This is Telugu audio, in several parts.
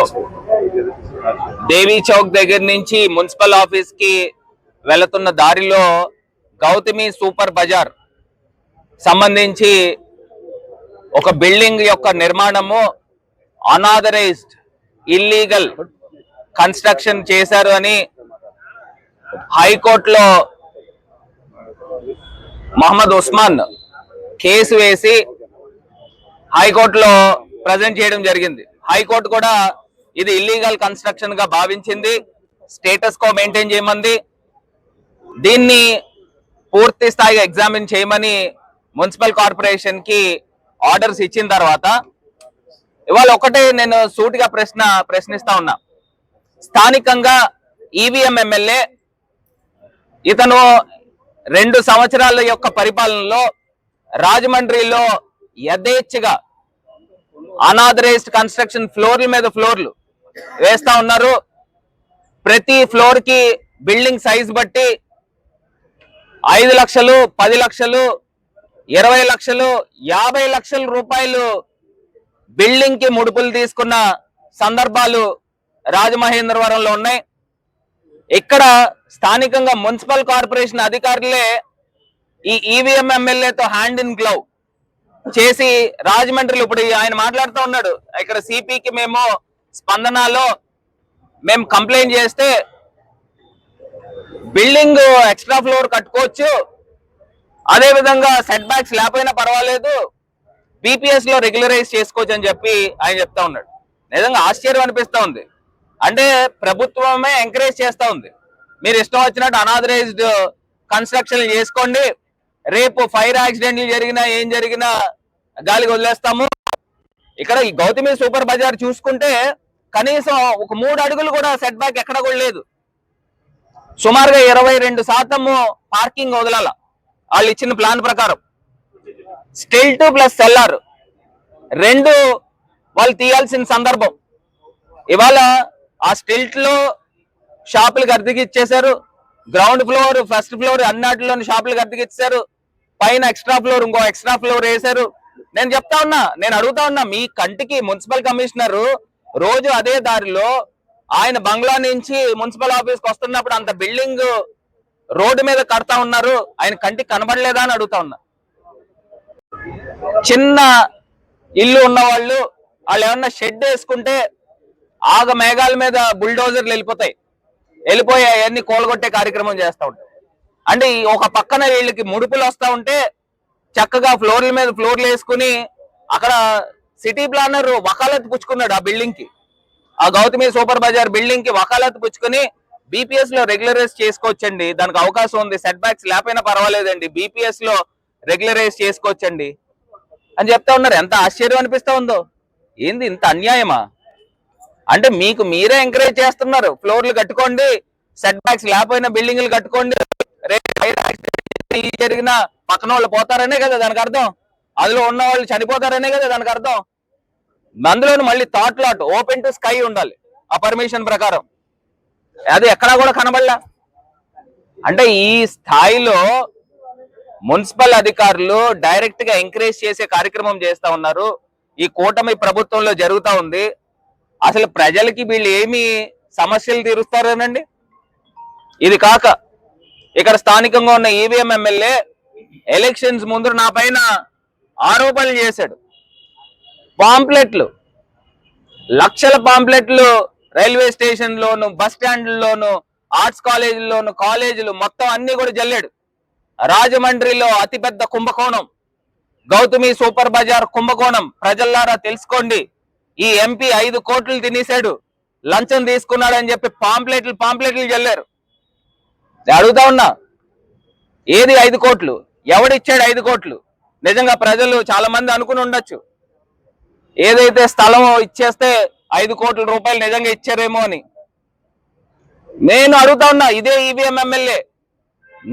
లో దేవీ చౌక్ దగ్గర నుంచి మున్సిపల్ ఆఫీస్ కి వెళుతున్న దారిలో గౌతమి సూపర్ బజార్ సంబంధించి ఒక బిల్డింగ్ యొక్క నిర్మాణము అనాథరైజ్డ్ ఇల్లీగల్ కన్స్ట్రక్షన్ చేశారు అని హైకోర్టులో మహమ్మద్ ఉస్మాన్ కేసు వేసి హైకోర్టులో ప్రజెంట్ చేయడం జరిగింది. హైకోర్టు కూడా ఇది ఇల్లీగల్ కన్స్ట్రక్షన్ గా భావించింది, స్టేటస్ కో మెయింటైన్ చేయమంది, దీన్ని పూర్తి స్థాయిగా ఎగ్జామిన్ చేయమని మున్సిపల్ కార్పొరేషన్ కి ఆర్డర్స్ ఇచ్చిన తర్వాత ఇవాళ ఒకటే నేను సూటిగా ప్రశ్నిస్తా ఉన్నా. స్థానికంగా ఈవీఎం ఎమ్మెల్యే ఇతను 2 సంవత్సరాల యొక్క పరిపాలనలో రాజమండ్రిలో యథేచ్ఛగా అనాథరైజ్డ్ కన్స్ట్రక్షన్ ఫ్లోర్ల మీద ఫ్లోర్లు వేస్తా ఉన్నారు. ప్రతి ఫ్లోర్ కి బిల్డింగ్ సైజ్ బట్టి 5 లక్షలు, 10 లక్షలు, 20 లక్షలు, 50 లక్షల రూపాయలు బిల్డింగ్ కి ముడుపులు తీసుకున్న సందర్భాలు రాజమహేంద్రవరంలో ఉన్నాయి. ఇక్కడ స్థానికంగా మున్సిపల్ కార్పొరేషన్ అధికారులే ఈ ఈవీఎం ఎమ్మెల్యేతో హ్యాండ్ ఇన్ గ్లౌ చేసి రాజమండ్రిలో ఇప్పుడు ఆయన మాట్లాడుతూ ఉన్నాడు. ఇక్కడ సిపికి మేము స్పందనలో మేము కంప్లైంట్ చేస్తే బిల్డింగ్ ఎక్స్ట్రా ఫ్లోర్ కట్టుకోవచ్చు, అదే విధంగా సెట్ బ్యాక్స్ లేకపోయినా పర్వాలేదు, బీపీఎస్ లో రెగ్యులరైజ్ చేసుకోవచ్చు అని చెప్పి ఆయన చెప్తా ఉన్నాడు. నిజంగా ఆశ్చర్యం అనిపిస్తా ఉంది. అంటే ప్రభుత్వమే ఎంకరేజ్ చేస్తా ఉంది, మీరు ఇష్టం వచ్చినట్టు అనాథరైజ్డ్ కన్స్ట్రక్షన్ చేసుకోండి, రేపు ఫైర్ యాక్సిడెంట్లు జరిగినా ఏం జరిగినా గాలికి వదిలేస్తాము. ఇక్కడ ఈ గౌతమి సూపర్ బజార్ చూసుకుంటే కనీసం ఒక 3 అడుగులు కూడా సెట్ బ్యాక్ ఎక్కడ కూడా లేదు. సుమారుగా 22% పార్కింగ్ వదలాల వాళ్ళు ఇచ్చిన ప్లాన్ ప్రకారం. స్టిల్ట్ ప్లస్ సెల్లార్ 2 వాళ్ళు తీయాల్సిన సందర్భం. ఇవాళ ఆ స్టిల్ట్ లో షాపులకు అద్దెకి ఇచ్చేశారు, గ్రౌండ్ ఫ్లోర్, ఫస్ట్ ఫ్లోర్ అన్నిటిలోని షాపులకు అద్దెకి ఇచ్చారు, పైన ఎక్స్ట్రా ఫ్లోర్, ఇంకో ఎక్స్ట్రా ఫ్లోర్ వేశారు. నేను అడుగుతా ఉన్నా, మీ కంటికి మున్సిపల్ కమిషనర్ రోజు అదే దారిలో ఆయన బంగ్లా నుంచి మున్సిపల్ ఆఫీస్కి వస్తున్నప్పుడు అంత బిల్డింగ్ రోడ్డు మీద కడతా ఉన్నారు, ఆయన కంటికి కనబడలేదా అని అడుగుతా ఉన్నా. చిన్న ఇల్లు ఉన్న వాళ్ళు ఏమన్నా షెడ్ వేసుకుంటే ఆగ మేఘాల మీద బుల్డోజర్లు వెళ్ళిపోయి అవన్నీ కోలగొట్టే కార్యక్రమం చేస్తూ ఉంటాయి. అంటే ఒక పక్కన వీళ్ళకి ముడుపులు వస్తూ ఉంటే చక్కగా ఫ్లోర్ల మీద ఫ్లోర్లు వేసుకుని అక్కడ సిటీ ప్లానర్ వకాలత్ పుచ్చుకున్నాడు ఆ బిల్డింగ్ కి, ఆ గౌతమి సూపర్ బజార్ బిల్డింగ్ కి వకాలత్ పుచ్చుకుని బీపీఎస్ లో రెగ్యులరైజ్ చేసుకోవచ్చండి, దానికి అవకాశం ఉంది, సెట్ బ్యాక్స్ లేకపోయినా పర్వాలేదండి, బీపీఎస్ లో రెగ్యులరైజ్ చేసుకోవచ్చండి అని చెప్తా ఉన్నారు. ఎంత ఆశ్చర్యం అనిపిస్తా ఉందో. ఏంది ఇంత అన్యాయమా? అంటే మీకు మీరే ఎంకరేజ్ చేస్తున్నారు, ఫ్లోర్లు కట్టుకోండి, సెట్ బ్యాక్స్ లేకపోయినా బిల్డింగ్లు కట్టుకోండి, జరిగిన పక్కన వాళ్ళు పోతారనే కదా దానికి అర్థం, అందులో ఉన్న వాళ్ళు చనిపోతారనే కదా దానికి అర్థం. అందులోని మళ్ళీ thought lot open to sky ఉండాలి ఆ పర్మిషన్ ప్రకారం, అది ఎక్కడా కూడా కనబడలా. అంటే ఈ స్థాయిలో మున్సిపల్ అధికారులు డైరెక్ట్ గా ఎంకరేజ్ చేసే కార్యక్రమం చేస్తా ఉన్నారు. ఈ కూటమి ప్రభుత్వంలో జరుగుతా ఉంది. అసలు ప్రజలకి వీళ్ళు ఏమి సమస్యలు తీరుస్తారనండి? ఇది కాక ఇక్కడ స్థానికంగా ఉన్న ఈవీఎం ఎమ్మెల్యే ఎలక్షన్స్ ముందు నా పైన ఆరోపణలు చేశాడు. పాంప్లెట్లు, లక్షల పాంప్లెట్లు రైల్వే స్టేషన్లోను, బస్ స్టాండ్లోను, ఆర్ట్స్ కాలేజీల్లోను, కాలేజీలు మొత్తం అన్ని కూడా జల్లాడు. రాజమండ్రిలో అతిపెద్ద కుంభకోణం గౌతమి సూపర్ బజార్ కుంభకోణం. ప్రజల్లారా తెలుసుకోండి, ఈ ఎంపీ 5 కోట్లు తినేశాడు, లంచం తీసుకున్నాడు అని చెప్పి పాంప్లెట్లు జల్లారు. అడుగుతా ఉన్నా, ఏది 5 కోట్లు? ఎవడిచ్చాడు 5 కోట్లు? నిజంగా ప్రజలు చాలా మంది అనుకుని ఉండొచ్చు, ఏదైతే స్థలం ఇచ్చేస్తే 5 కోట్ల రూపాయలు నిజంగా ఇచ్చారేమో అని. నేను అడుగుతా ఉన్నా, ఇదే ఈవీఎం ఎమ్మెల్యే,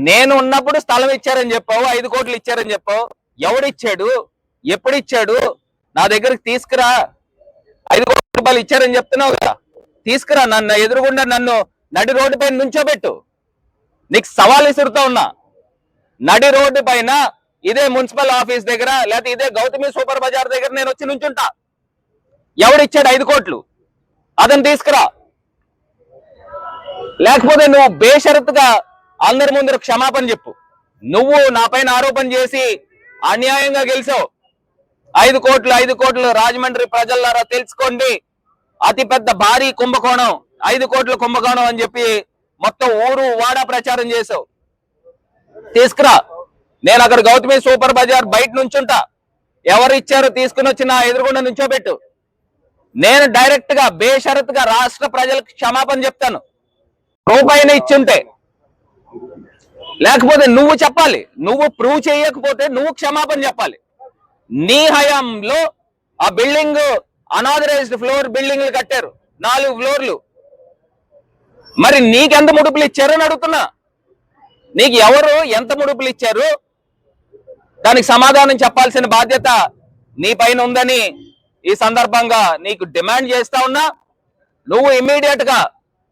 నేను ఉన్నప్పుడు స్థలం ఇచ్చారని చెప్పావు, 5 కోట్లు ఇచ్చారని చెప్పావు, ఎవడిచ్చాడు, ఎప్పుడిచ్చాడు, నా దగ్గరికి తీసుకురా. 5 కోట్ల రూపాయలు ఇచ్చారని చెప్తున్నావు కదా, తీసుకురా, నన్ను ఎదురుగుండా నన్ను నడి రోడ్డు పైన నుంచోబెట్టు. నీకు సవాల్ విసురుతా ఉన్నా, నడి రోడ్డు పైన ఇదే మున్సిపల్ ఆఫీస్ దగ్గర లేకపోతే ఇదే గౌతమి సూపర్ బజార్ దగ్గర నేను వచ్చి నుంచుంటా. ఎవడిచ్చాడు 5 కోట్లు? అతను తీసుకురా, లేకపోతే నువ్వు బేషరతుగా అందరి ముందర క్షమాపణ చెప్పు. నువ్వు నా పైన ఆరోపణ చేసి అన్యాయంగా గెలిచావు. 5 కోట్లు రాజమండ్రి ప్రజలారా తెలుసుకోండి, అతిపెద్ద భారీ కుంభకోణం, 5 కోట్ల కుంభకోణం అని చెప్పి మొత్తం ఊరు వాడ ప్రచారం చేసావు. తీసుకురా, నేను అక్కడ గౌతమి సూపర్ బజార్ బయట నుంచుంటా, ఎవరు ఇచ్చారో తీసుకుని వచ్చి నా ఎదురుగుండా నుంచోబెట్టు. నేను డైరెక్ట్ గా బేషరతుగా రాష్ట్ర ప్రజలకు క్షమాపణ చెప్తాను, రూపాయిని ఇచ్చుంటే. లేకపోతే నువ్వు చెప్పాలి, నువ్వు ప్రూవ్ చేయకపోతే నువ్వు క్షమాపణ చెప్పాలి. నీ హయాంలో ఆ బిల్డింగ్ అనాథరైజ్డ్ ఫ్లోర్ బిల్డింగ్లు కట్టారు, 4 ఫ్లోర్లు. మరి నీకెంత ముడుపులు ఇచ్చారని అడుగుతున్నా. నీకు ఎవరు ఎంత ముడుపులు ఇచ్చారు, దానికి సమాధానం చెప్పాల్సిన బాధ్యత నీ పైన ఉందని ఈ సందర్భంగా నీకు డిమాండ్ చేస్తా ఉన్నా. నువ్వు ఇమ్మీడియట్ గా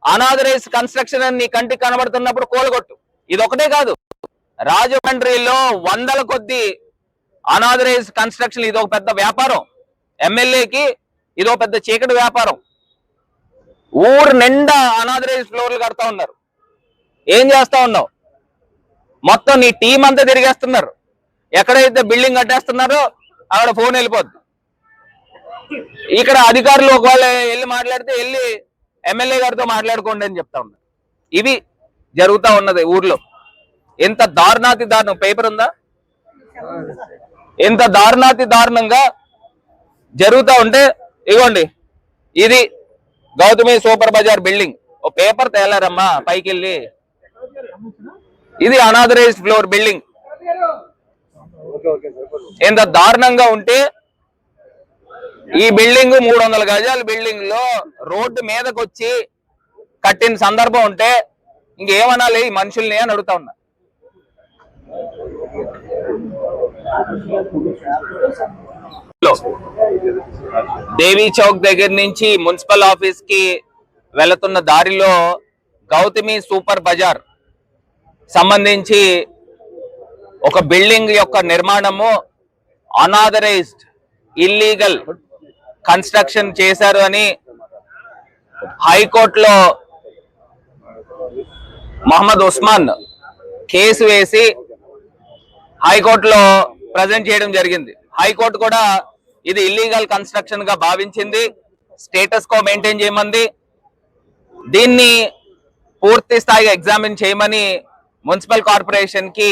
అనాథరైజ్ కన్స్ట్రక్షన్ అని నీ కంటికి కనబడుతున్నప్పుడు కూలగొట్టు. ఇది ఒకటే కాదు, రాజమండ్రిలో 100ల కొద్ది అనాథరైజ్ కన్స్ట్రక్షన్. ఇది ఒక పెద్ద వ్యాపారం, ఎమ్మెల్యేకి ఇది ఒక పెద్ద చీకటి వ్యాపారం. ఊరు నిండా అనాథరైజ్ ఫ్లోర్లు కడతా ఉన్నారు. ఏం చేస్తా ఉన్నావు? మొత్తం నీ టీం అంతా తిరిగేస్తున్నారు. ఎక్కడైతే బిల్డింగ్ కట్టేస్తున్నారో అక్కడ ఫోన్ వెళ్ళిపోద్ది. ఇక్కడ అధికారులు ఒకవేళ వెళ్ళి మాట్లాడితే వెళ్ళి ఎమ్మెల్యే గారితో మాట్లాడుకోండి అని చెప్తా ఉన్నారు. ఇవి జరుగుతా ఉన్నది ఊర్లో. ఎంత దారుణాతి దారుణం, పేపర్ ఉందా? ఎంత దారుణాతి దారుణంగా జరుగుతూ ఉంటే, ఇగోండి ఇది గౌతమి సూపర్ బజార్ బిల్డింగ్. ఓ పేపర్ తేలారమ్మా పైకి వెళ్ళి. ఇది అనాథరైజ్డ్ ఫ్లోర్ బిల్డింగ్. ఎంత దారుణంగా ఉంటే, ఈ బిల్డింగ్ 300 గజాల బిల్డింగ్ లో రోడ్డు మీదకి వచ్చి కట్టిన సందర్భం ఉంటే ఇంకేమనాలి ఈ మనుషుల్ని అని అడుగుతా ఉన్నా. దేవీ చౌక్ దగ్గర నుంచి మున్సిపల్ ఆఫీస్ కి వెళుతున్న దారిలో గౌతమి సూపర్ బజార్ సంబంధించి ఒక బిల్డింగ్ యొక్క నిర్మాణము అనాథరైజ్డ్ ఇల్లీగల్ కన్స్ట్రక్షన్ చేశారు అని హైకోర్టులో మహమ్మద్ ఉస్మాన్ కేసు వేసి హైకోర్టులో ప్రజెంట్ చేయడం జరిగింది. హైకోర్టు కూడా ఇది ఇల్లీగల్ కన్స్ట్రక్షన్ గా భావించింది, స్టేటస్ కో మెయింటైన్ చేయమంది. దీన్ని పూర్తి స్థాయిగా ఎగ్జామిన్ చేయమని మున్సిపల్ కార్పొరేషన్ కి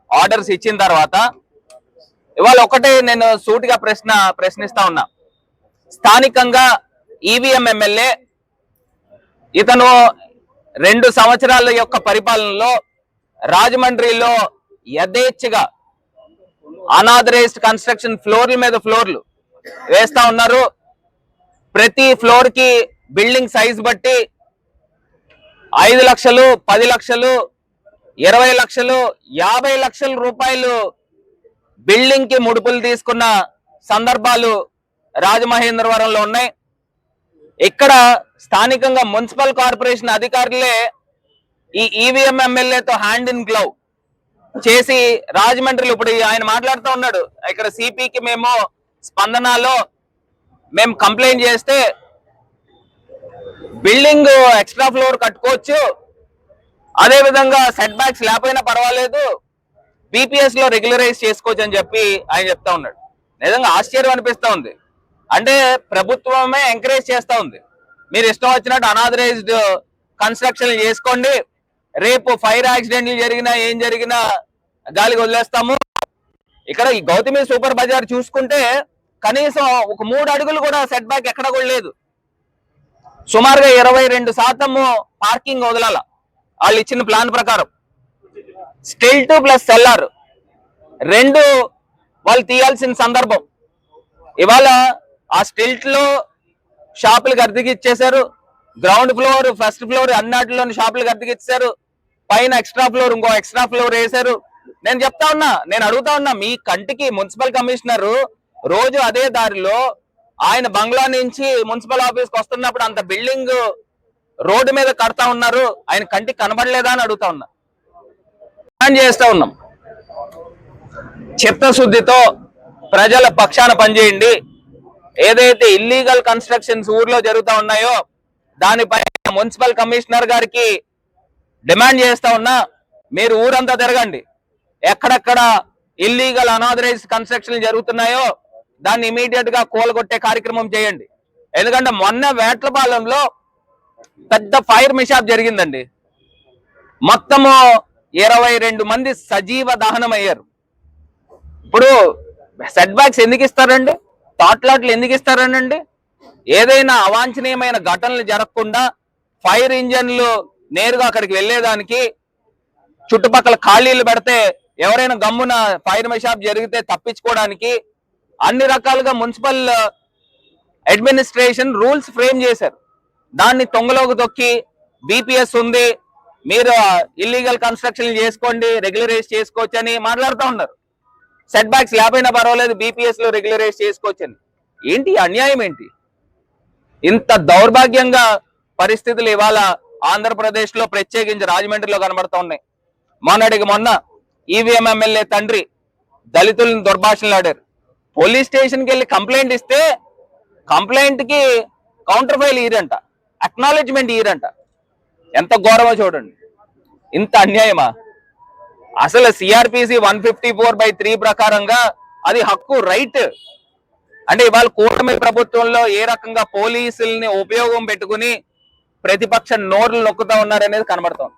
ఆర్డర్స్ ఇచ్చిన తర్వాత ఇవాళ ఒకటే నేను సూటిగా ప్రశ్నిస్తా ఉన్నా. స్థానికంగా ఈవీఎం ఎమ్మెల్యే ఇతను 2 సంవత్సరాల యొక్క పరిపాలనలో రాజమండ్రిలో యథేచ్ఛగా అనాథరైజ్డ్ కన్స్ట్రక్షన్ ఫ్లోర్ల మీద ఫ్లోర్లు వేస్తా ఉన్నారు. ప్రతి ఫ్లోర్ కి బిల్డింగ్ సైజ్ బట్టి 5 లక్షలు, 10 లక్షలు, 20 లక్షలు, 50 లక్షల రూపాయలు బిల్డింగ్ కి ముడుపులు తీసుకున్న సందర్భాలు రాజమహేంద్రవరంలో ఉన్నాయి. ఇక్కడ స్థానికంగా మున్సిపల్ కార్పొరేషన్ అధికారులే ఈ ఈవీఎం ఎమ్మెల్యేతో హ్యాండ్ ఇన్ గ్లౌ చేసి రాజమండ్రిలో ఇప్పుడు ఆయన మాట్లాడుతూ ఉన్నాడు. ఇక్కడ సిపికి మేము స్పందనలో మేము కంప్లైంట్ చేస్తే బిల్డింగ్ ఎక్స్ట్రా ఫ్లోర్ కట్టుకోవచ్చు, అదే విధంగా సెట్ బ్యాక్స్ లేకపోయినా పర్వాలేదు, బీపీఎస్ లో రెగ్యులరైజ్ చేసుకోవచ్చు అని చెప్పి ఆయన చెప్తా ఉన్నాడు. నిజంగా ఆశ్చర్యం అనిపిస్తా ఉంది. అంటే ప్రభుత్వమే ఎంకరేజ్ చేస్తా ఉంది, మీరు ఇష్టం వచ్చినట్టు అనాథరైజ్డ్ కన్స్ట్రక్షన్ చేసుకోండి, రేపు ఫైర్ యాక్సిడెంట్లు జరిగినా ఏం జరిగినా గాలికి వదిలేస్తాము. ఇక్కడ ఈ గౌతమి సూపర్ బజార్ చూసుకుంటే కనీసం ఒక 3 అడుగులు కూడా సెట్ బ్యాక్ ఎక్కడ కూడా లేదు. సుమారుగా 22% పార్కింగ్ వదలాల వాళ్ళు ఇచ్చిన ప్లాన్ ప్రకారం. స్టిల్ట్ ప్లస్ సెల్లార్ 2 వాళ్ళు తీయాల్సిన సందర్భం. ఇవాళ ఆ స్టిల్ట్ లో షాపులకు అద్దెకి ఇచ్చేశారు, గ్రౌండ్ ఫ్లోర్, ఫస్ట్ ఫ్లోర్ అన్నిటిలోని షాపులకు అద్దెకి ఇచ్చారు, పైన ఎక్స్ట్రా ఫ్లోర్ ఇంకో ఎక్స్ట్రా ఫ్లోర్ వేశారు. నేను చెప్తా ఉన్నా, నేను అడుగుతా ఉన్నా, మీ కంటికి మున్సిపల్ కమిషనర్ రోజు అదే దారిలో ఆయన బంగ్లా నుంచి మున్సిపల్ ఆఫీస్ కి వస్తున్నప్పుడు అంత బిల్డింగ్ రోడ్డు మీద కడతా ఉన్నారు, ఆయన కంటికి కనబడలేదా అని అడుగుతా ఉన్నా. చేస్తా ఉన్నాం, చిత్తశుద్ధితో ప్రజల పక్షాన పనిచేయండి. ఏదైతే ఇల్లీగల్ కన్స్ట్రక్షన్స్ ఊర్లో జరుగుతా ఉన్నాయో దానిపై మున్సిపల్ కమిషనర్ గారికి డిమాండ్ చేస్తా ఉన్నా, మీరు ఊరంతా తిరగండి, ఎక్కడెక్కడ ఇల్లీగల్ అనాథరైజ్డ్ కన్స్ట్రక్షన్ జరుగుతున్నాయో దాన్ని ఇమీడియట్ గా కూలగొట్టే కార్యక్రమం చేయండి. ఎందుకంటే మొన్న వేట్లపాలెంలో పెద్ద ఫైర్ మిషాప్ జరిగిందండి. మొత్తము 22 మంది సజీవ దహనం అయ్యారు. ఇప్పుడు సెట్ బ్యాక్స్ ఎందుకు ఇస్తారండి? తాట్లాట్లు ఎందుకు ఇస్తారనండి? ఏదైనా అవాంఛనీయమైన ఘటనలు జరగకుండా ఫైర్ ఇంజన్లు నేరుగా అక్కడికి వెళ్ళేదానికి, చుట్టుపక్కల ఖాళీలు పెడితే ఎవరైనా గమ్మున ఫైర్ మిషాప్ జరిగితే తప్పించుకోవడానికి అన్ని రకాలుగా మున్సిపల్ అడ్మినిస్ట్రేషన్ రూల్స్ ఫ్రేమ్ చేశారు. దాన్ని తొంగలోకి తొక్కి బీపీఎస్ ఉంది, మీరు ఇల్లీగల్ కన్స్ట్రక్షన్ చేసుకోండి, రెగ్యులరైజ్ చేసుకోవచ్చు అని మాట్లాడుతూ ఉన్నారు. సెట్ బ్యాక్స్ లేకపోయినా పర్వాలేదు, బీపీఎస్ లో రెగ్యులరైజ్ చేసుకోవచ్చు అని. ఏంటి అన్యాయం? ఏంటి ఇంత దౌర్భాగ్యంగా పరిస్థితులు ఇవాళ ఆంధ్రప్రదేశ్ లో, ప్రత్యేకించి రాజమండ్రిలో కనబడుతూ ఉన్నాయి. మొన్నటికి మొన్న ఈవీఎం ఎమ్మెల్యే తండ్రి దళితులను దుర్భాషలాడారు. పోలీస్ స్టేషన్కి వెళ్ళి కంప్లైంట్ ఇస్తే కంప్లైంట్ కి కౌంటర్ ఫైల్ ఇయ్యరంట, అక్నాలెడ్జ్మెంట్ ఇయ్యరంట. ఎంత ఘోరమో చూడండి. ఇంత అన్యాయమా? అసలు సిఆర్పిసి 154/3 ప్రకారంగా అది హక్కు, రైట్. అంటే ఇవాళ కూటమి ప్రభుత్వంలో ఏ రకంగా పోలీసుల్ని ఉపయోగం పెట్టుకుని ప్రతిపక్ష నోర్లు నొక్కుతా ఉన్నారనేది కనబడుతోంది.